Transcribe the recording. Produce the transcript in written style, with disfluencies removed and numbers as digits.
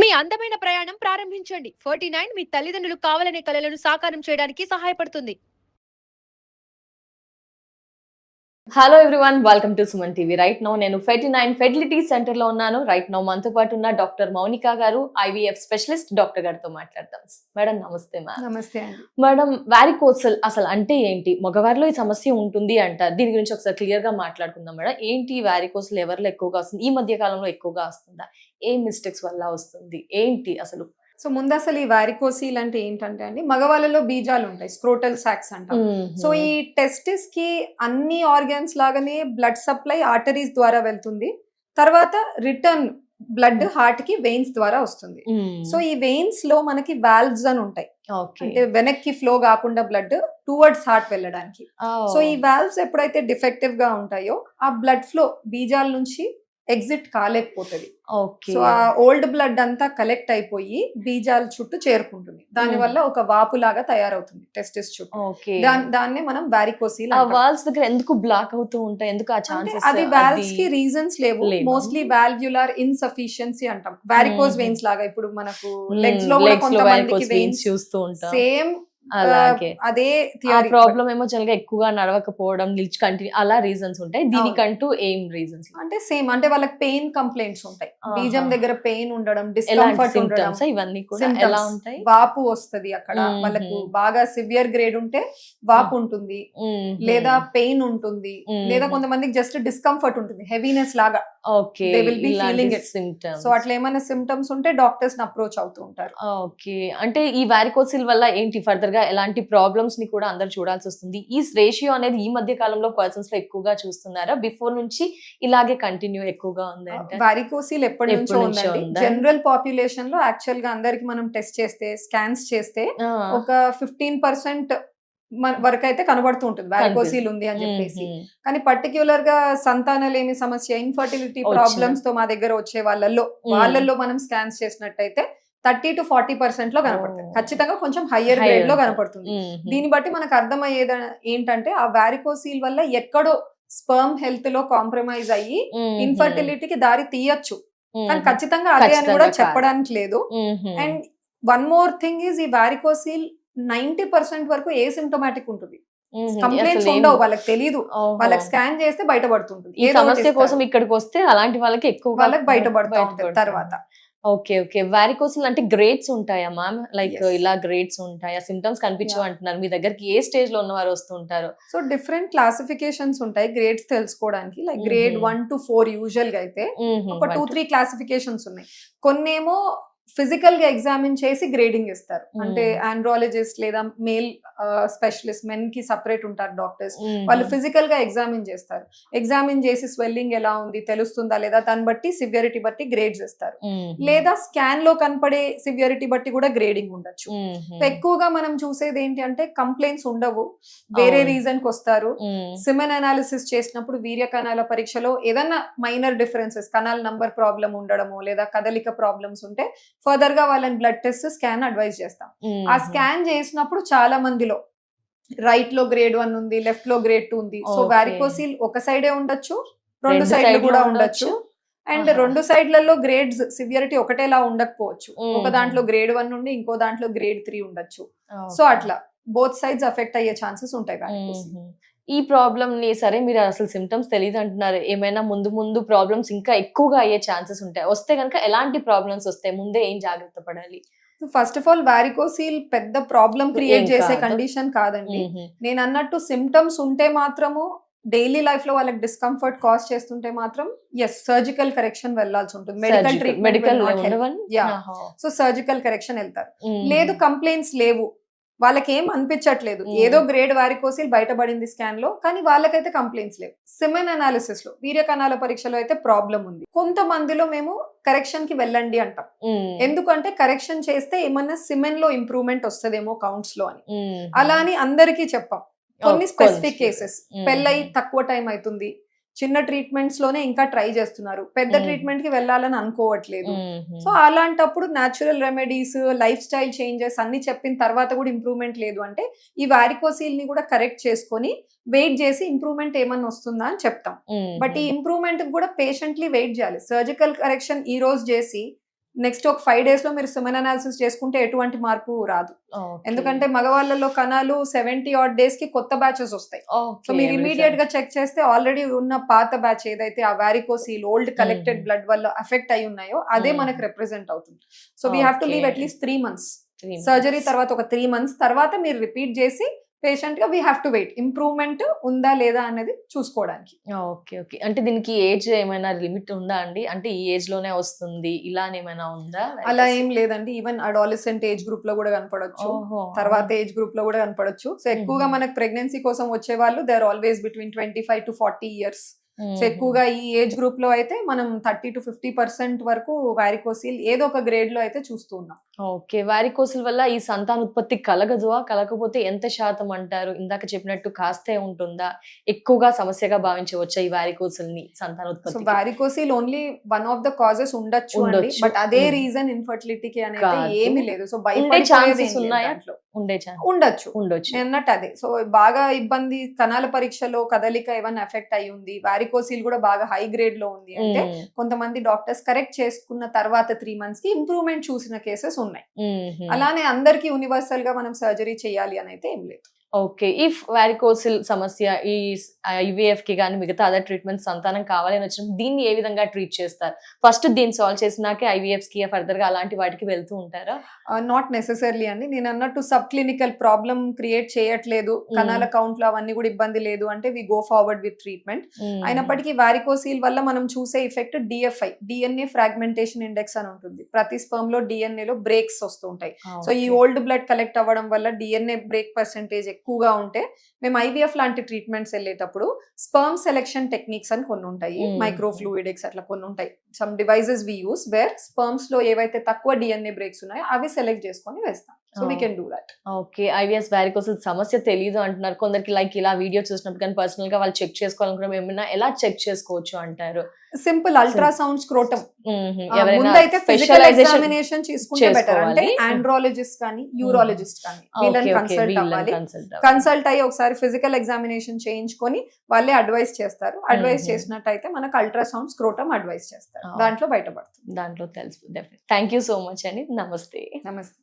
మీ అందమైన ప్రయాణం ప్రారంభించండి. 49 మీ తల్లిదండ్రులు కావాలనే కలలను సాకారం చేయడానికి సహాయపడుతుంది. Hello everyone, welcome to Suman TV. Right now నేను 49 ఫెర్టిలిటీ సెంటర్ లో ఉన్నాను. రైట్ నౌ మనతో పాటు ఉన్న డాక్టర్ మౌనిక గారు, ఐవీఎఫ్ స్పెషలిస్ట్ డాక్టర్ గారితో మాట్లాడతాం. మేడం నమస్తే. నమస్తే అండి. మేడం, వారికోసెల్ అసలు అంటే ఏంటి? మగవారిలో ఈ సమస్య ఉంటుంది అంటారు. దీని గురించి ఒకసారి క్లియర్ గా మాట్లాడుకుందాం మేడం. ఏంటి వారికోసెల్, ఎవరిలో ఎక్కువగా వస్తుంది? ఈ మధ్య కాలంలో ఎక్కువగా వస్తుందా? ఏం మిస్టేక్స్ వల్ల వస్తుంది? ఏంటి అసలు? సో ముందు అసలు ఈ వారికోసీల్ అంటే ఏంటంటే అండి, మగవాళ్ళలో బీజాలు ఉంటాయి, స్క్రోటల్ సాక్స్ అంటాం. సో ఈ టెస్టిస్ కి అన్ని ఆర్గాన్స్ లాగానే బ్లడ్ సప్లై ఆర్టరీస్ ద్వారా వెళ్తుంది. తర్వాత రిటర్న్ బ్లడ్ హార్ట్ కి వెయిన్స్ ద్వారా వస్తుంది. సో ఈ వెయిన్స్ లో మనకి వాల్వ్స్ అని ఉంటాయి, అంటే వెనక్కి ఫ్లో కాకుండా బ్లడ్ టువర్డ్స్ హార్ట్ వెళ్ళడానికి. సో ఈ వాల్వ్స్ ఎప్పుడైతే డిఫెక్టివ్ గా ఉంటాయో ఆ బ్లడ్ ఫ్లో బీజాల నుంచి ఎగ్జిట్ కాలేకపోతుంది. సో ఆ ఓల్డ్ బ్లడ్ అంతా కలెక్ట్ అయిపోయి బీజాల చుట్టూ చేరుకుంటుంది. దాని వల్ల ఒక వాపు లాగా తయారవుతుంది టెస్టిస్ చుట్టూ. దాన్నే మనం వారికోసీల్. వాల్వ్స్ దగ్గర ఎందుకు బ్లాక్ అవుతూ ఉంటాయి? ఎందుకు ఆ ఛాన్సెస్? అది వాల్వ్స్ కి రీజన్స్ లేవు. మోస్ట్లీ వాల్వ్యులర్ ఇన్సఫిషియన్సీ అంటాం. వారికోస్ వెయిన్స్ లాగా ఇప్పుడు మనకు లెగ్స్ లో కూడా కొంతమందికి వెయిన్స్ చూస్తూ ఉంటాం. సేమ్ అదే ప్రాబ్లం ఏమో చాలా ఎక్కువగా నడవకపోవడం, నిలిచి కంటిన్యూ, అలా రీజన్స్ ఉంటాయి. దీనికంటూ ఏం రీజన్స్? అంటే సేమ్, అంటే వాళ్ళకి పెయిన్ కంప్లైంట్స్ ఉంటాయి. బీజం దగ్గర పెయిన్ ఉండడం, డిస్కంఫర్ట్ ఉండడం, ఇవన్నీ కూడా ఎలా ఉంటాయి? వాపు వస్తుంది అక్కడ. వాళ్ళకు బాగా సివియర్ గ్రేడ్ ఉంటే వాపు ఉంటుంది, లేదా పెయిన్ ఉంటుంది, లేదా కొంతమందికి జస్ట్ డిస్కంఫర్ట్ ఉంటుంది, హెవీనెస్ లాగా. They will be feeling it. So అట్లా ఏమైనా సిమ్టమ్స్ ఉంటే డాక్టర్స్ ని అప్రోచ్ అవుతూ ఉంటారు. ఓకే, అంటే ఈ వారికోసిల్ వల్ల ఏంటి ఫర్దర్ గా ఎలాంటి ప్రాబ్లమ్స్ ని కూడా అందరు చూడాల్సి వస్తుంది? ఈ రేషియో అనేది ఈ మధ్య కాలంలో పర్సన్స్ లో ఎక్కువగా చూస్తున్నారా? బిఫోర్ నుంచి ఇలాగే కంటిన్యూ ఎక్కువగా ఉంది అంటే? వారికోసిల్ ఎప్పటి నుంచో ఉందండి. జనరల్ పాపులేషన్ లో యాక్చువల్ గా అందరికి మనం టెస్ట్ చేస్తే, స్కాన్స్ చేస్తే ఒక 15% వరకు అయితే కనబడుతూ ఉంటుంది వారికోసిల్ ఉంది అని చెప్పేసి. కానీ పర్టిక్యులర్ గా సంతానలేమి సమస్య, ఇన్ఫర్టిలిటీ ప్రాబ్లమ్స్ తో మా దగ్గర వచ్చే వాళ్ళల్లో మనం స్కాన్స్ చేసినట్టయితే 30 to 40% లో కనపడుతుంది. ఖచ్చితంగా కొంచెం హయ్యర్ గ్రేడ్ లో కనపడుతుంది. దీన్ని బట్టి మనకు అర్థమయ్యేది ఏంటంటే ఆ వారికోసిల్ వల్ల ఎక్కడో స్పర్మ్ హెల్త్ లో కాంప్రమైజ్ అయ్యి ఇన్ఫర్టిలిటీకి దారి తీయచ్చు, కానీ ఖచ్చితంగా అదే అని కూడా చెప్పడానికి లేదు. And one more thing is, ఈ వారికోసిల్ 90% వరకు ఏ సిమ్టమాటిక్ ఉంటుంది, కంప్లైంట్స్ ఉండవు, వాళ్ళకి తెలియదు. వాళ్ళకి స్కాన్ చేస్తే బయటపడుతుంటుంది. ఈ సమస్య కోసం ఇక్కడికి వస్తే అలాంటి వాళ్ళకి ఎక్కువ వాళ్ళకి బయటపడుతూ ఉంటుంది తర్వాత. ఓకే ఓకే, వారికోసిల్ అంటే గ్రేడ్స్ ఉంటాయా మ్యామ్? లైక్ ఇలా గ్రేడ్స్ ఉంటాయా? సిమ్టమ్స్ కనిపించవు అంటున్నారు. మీ దగ్గరికి ఏ స్టేజ్ లో ఉన్నవారు వస్తుంటారు? సో డిఫరెంట్ క్లాసిఫికేషన్స్ ఉంటాయి గ్రేడ్స్ తెలుసుకోవడానికి. లైక్ గ్రేడ్ 1 to 4 యూజువల్ గా అయితే ఒక 2-3 క్లాసిఫికేషన్స్ ఉన్నాయి. కొన్నేమో ఫిజికల్ గా ఎగ్జామిన్ చేసి గ్రేడింగ్ ఇస్తారు, అంటే ఆండ్రాలజిస్ట్ లేదా మేల్ స్పెషలిస్ట్, మెన్ కి సపరేట్ ఉంటారు డాక్టర్స్. వాళ్ళు ఫిజికల్ గా ఎగ్జామిన్ చేస్తారు. ఎగ్జామిన్ చేసి స్వెల్లింగ్ ఎలా ఉంది తెలుస్తుందా లేదా, దాన్ని బట్టి సివియరిటీ బట్టి గ్రేడ్స్ ఇస్తారు. లేదా స్కాన్ లో కనపడే సివియరిటీ బట్టి కూడా గ్రేడింగ్ ఉండొచ్చు. ఎక్కువగా మనం చూసేది ఏంటి అంటే కంప్లైంట్స్ ఉండవు, వేరే రీజన్ కి వస్తారు. సిమెన్ అనాలిసిస్ చేసినప్పుడు వీర్య కణాల పరీక్షలో ఏదన్నా మైనర్ డిఫరెన్సెస్, కణాల నంబర్ ప్రాబ్లం ఉండడము లేదా కదలిక ప్రాబ్లమ్స్ ఉంటే ఫర్దర్ గా వాళ్ళని బ్లడ్ టెస్ట్, స్కాన్ అడ్వైజ్ చేస్తాం. ఆ స్కాన్ చేసినప్పుడు చాలా మందిలో రైట్ లో గ్రేడ్ 1 ఉంది, లెఫ్ట్ లో గ్రేడ్ 2 ఉంది. సో వారికోసిల్ ఒక సైడే ఉండొచ్చు, రెండు సైడ్లు కూడా ఉండొచ్చు. అండ్ రెండు సైడ్లలో గ్రేడ్స్ సివియరిటీ ఒకటేలా ఉండకపోవచ్చు. ఒక దాంట్లో గ్రేడ్ 1 ఉండి ఇంకో దాంట్లో గ్రేడ్ 3 ఉండొచ్చు. సో అట్లా బోత్ సైడ్స్ అఫెక్ట్ అయ్యే ఛాన్సెస్ ఉంటాయి వారికోసిల్. ఈ ప్రాబ్లమ్ ని, సరే మీరు అసలు సిమ్టమ్స్ తెలియదు అంటున్నారు, ఏమైనా ముందు ప్రాబ్లమ్స్ ఇంకా ఎక్కువగా అయ్యే ఛాన్సెస్ ఉంటాయి? వస్తే కనుక ఎలాంటి ప్రాబ్లమ్స్ వస్తాయి? ముందే ఏం జాగ్రత్త పడాలి? ఫస్ట్ ఆఫ్ ఆల్ వారికోసిల్ పెద్ద ప్రాబ్లం క్రియేట్ చేసే కండిషన్ కాదండి. నేను అన్నట్టు సిమ్టమ్స్ ఉంటే మాత్రము, డైలీ లైఫ్ లో వాళ్ళకి డిస్కంఫర్ట్ కాజ్ చేస్తుంటే మాత్రం సర్జికల్ కరెక్షన్ వెళ్లాల్సి ఉంటుంది. Medical treatment, so surgical correction వెళ్తారు. లేదు కంప్లైంట్స్ లేవు, వాళ్ళకి ఏం అనిపించట్లేదు, ఏదో గ్రేడ్ వారికోసిల్ బయటపడింది స్కాన్ లో, కానీ వాళ్ళకైతే కంప్లైంట్స్ లేవు. సిమెన్ అనాలిసిస్ లో, వీర్య కణాల పరీక్షలో అయితే ప్రాబ్లం ఉంది. కొంతమందిలో మేము కరెక్షన్ కి వెళ్ళండి అంటాం, ఎందుకంటే కరెక్షన్ చేస్తే ఏమన్నా సిమెన్ లో ఇంప్రూవ్మెంట్ వస్తుందేమో కౌంట్స్ లో అని. అలా అని అందరికీ చెప్పాం. కొన్ని స్పెసిఫిక్ కేసెస్, పెళ్ళై తక్కువ టైం అవుతుంది, చిన్న ట్రీట్మెంట్స్ లోనే ఇంకా ట్రై చేస్తున్నారు, పెద్ద ట్రీట్మెంట్ కి వెళ్ళాలని అనుకోవట్లేదు. సో అలాంటప్పుడు natural remedies, life style changes అన్ని చెప్పిన తర్వాత కూడా ఇంప్రూవ్మెంట్ లేదు అంటే ఈ వారికోసిల్ ని కూడా కరెక్ట్ చేసుకొని వెయిట్ చేసి ఇంప్రూవ్మెంట్ ఏమన్నా వస్తుందా అని చెప్తాం. బట్ ఈ ఇంప్రూవ్మెంట్ కూడా పేషెంట్లీ వెయిట్ చేయాలి. సర్జికల్ కరెక్షన్ ఈ రోజు చేసి నెక్స్ట్ ఒక 5 days లో మీరు సెమెన్ అనాలిసిస్ చేసుకుంటే ఎటువంటి మార్పు రాదు. ఎందుకంటే మగవాళ్ళలో కణాలు 70 odd days కి కొత్త బ్యాచెస్ వస్తాయి. సో మీరు ఇమీడియట్ గా చెక్ చేస్తే ఆల్రెడీ ఉన్న పాత బ్యాచ్ ఏదైతే ఆ వారికోసీల్ ఓల్డ్ కలెక్టెడ్ బ్లడ్ వల్ల అఫెక్ట్ అయి ఉన్నాయో అదే మనకు రిప్రజెంట్ అవుతుంది. So we have to leave at least 3 months. Surgery తర్వాత ఒక 3 months తర్వాత మీరు రిపీట్ చేసి పేషెంట్ గా we have to wait improvement ఉందా లేదా అనేది చూసుకోవడానికి. Okay okay. అంటే దీనికి ఏజ్ ఏమైనా లిమిట్ ఉందా అండి? అంటే ఈ ఏజ్ లోనే వస్తుంది ఇలా ఏమైనా ఉందా? అలా ఏం లేదండి. ఈవెన్ అడాలసెంట్ ఏజ్ గ్రూప్ లో కూడా కనపడొచ్చు, తర్వాత ఏజ్ గ్రూప్ లో కూడా కనపడొచ్చు. సో ఎక్కువగా మనకు ప్రెగ్నెన్సీ కోసం వచ్చే వాళ్ళు they are always between 25 to 40 years. So ఎక్కువగా ఈ ఏజ్ గ్రూప్ లో అయితే మనం 30 to 50% వరకు వారికోసిల్ ఏదో ఒక గ్రేడ్ లో అయితే చూస్తూ ఉన్నాం. ఓకే. వారికోసిల్ వల్ల ఈ సంతానోత్పత్తి కలగదువా? కలగకపోతే ఎంత శాతం అంటారు? ఇందాక చెప్పినట్టు కాస్తే ఉంటుందా? ఎక్కువగా సమస్యగా భావించవచ్చా ఈ వారికోసిల్ ని సో సంతానోత్పత్తి? Varicocele only one of the causes ఉండొచ్చు అండి, బట్ అదే రీజన్ ఇన్ఫర్టిలిటీకి అనేది కాదు. ఏమీ లేదు. సో ఉండే ఛాన్సెస్ ఉన్నాయా? ఉండే ఛాన్స్ ఉండొచ్చు. ఉండొచ్చు. నేను అన్నట్టు అదే. సో బాగా ఇబ్బంది కణాల పరీక్షలో కదలిక ఏమైనా ఎఫెక్ట్ అయి ఉంది, వారికోసిల్ కూడా బాగా హై గ్రేడ్ లో ఉంది అంటే కొంతమంది డాక్టర్స్ కరెక్ట్ చేసుకున్న తర్వాత 3 months కి ఇంప్రూవ్మెంట్ చూసిన కేసెస్ ఉన్నాయి. అలానే అందరికి యూనివర్సల్ గా మనం సర్జరీ చేయాలి అని అయితే ఏం లేదు. ఓకే. ఇఫ్ వారికోసిల్ సమస్య ఈ IVF కి కానీ మిగతా అదర్ ట్రీట్మెంట్ సంతానం కావాలని వచ్చినప్పుడు దీన్ని ఏ విధంగా ట్రీట్ చేస్తారు? ఫస్ట్ దీన్ని సాల్వ్ చేసినాకే IVFs కి ఫర్దర్ గా అలాంటి వాటికి వెళ్తూ ఉంటారా? నాట్ నెసెసర్లీ అండి. నేను అన్నట్టు సబ్ క్లినికల్ ప్రాబ్లమ్ క్రియేట్ చేయట్లేదు, కణాల కౌంట్ లో అవన్నీ కూడా ఇబ్బంది లేదు అంటే we go forward with treatment. అయినప్పటికీ వారికోసిల్ వల్ల మనం చూసే effect DFI, DNA fragmentation index అని ఉంటుంది. ప్రతి స్పర్మ్ లో DNA లో బ్రేక్స్ వస్తూ ఉంటాయి. సో ఈ ఓల్డ్ బ్లడ్ కలెక్ట్ అవ్వడం వల్ల DNA బ్రేక్ పర్సెంటేజ్ ఎక్కువగా ఉంటే మేము IVF లాంటి ట్రీట్మెంట్స్ వెళ్ళేటప్పుడు స్పర్మ్ సెలెక్షన్ టెక్నిక్స్ అని కొన్ని ఉంటాయి, మైక్రోఫ్లూయిడిక్స్ అట్లా కొన్ని ఉంటాయి. సమ్ డివైజెస్ వి యూస్ వేర్ స్పర్మ్స్ లో ఏవైతే తక్కువ DNA బ్రేక్స్ ఉన్నాయో అవి సెలెక్ట్ చేసుకొని వేస్తాం. So we can do that. Okay. IVF varicocele సమస్య తెలియదు అంటున్నారు. కొందరికి లైక్ ఇలా వీడియో చూసినప్పుడు కానీ పర్సనల్ గా వాళ్ళు చెక్ చేసుకోవాలనుకున్న ఏమైనా ఎలా చెక్ చేసుకోవచ్చు అంటారు? Simple ultrasound scrotum. ఎవరైనా ముందైతే ఫిజికల్ స్పెషలైజేషన్ ఎగ్జామినేషన్ చేసుకుంటే బెటర్. అంటే ఆండ్రాలజిస్ట్ కానీ యూరాలజిస్ట్ కానీ వీళ్ళని కన్సల్ట్ అవ్వాలి. కన్సల్ట్ అయ్యి ఒకసారి ఫిజికల్ ఎగ్జామినేషన్ చేయించుకొని వాళ్ళే అడ్వైస్ చేస్తారు. అడ్వైస్ చేసినట్టయితే మనకు అల్ట్రాసౌండ్ స్క్రోటం అడ్వైస్ చేస్తారు, దాంట్లో బయటపడుతుంది. దాంట్లో తెలుసు. థ్యాంక్ యూ సో మచ్ అండి. నమస్తే. నమస్తే.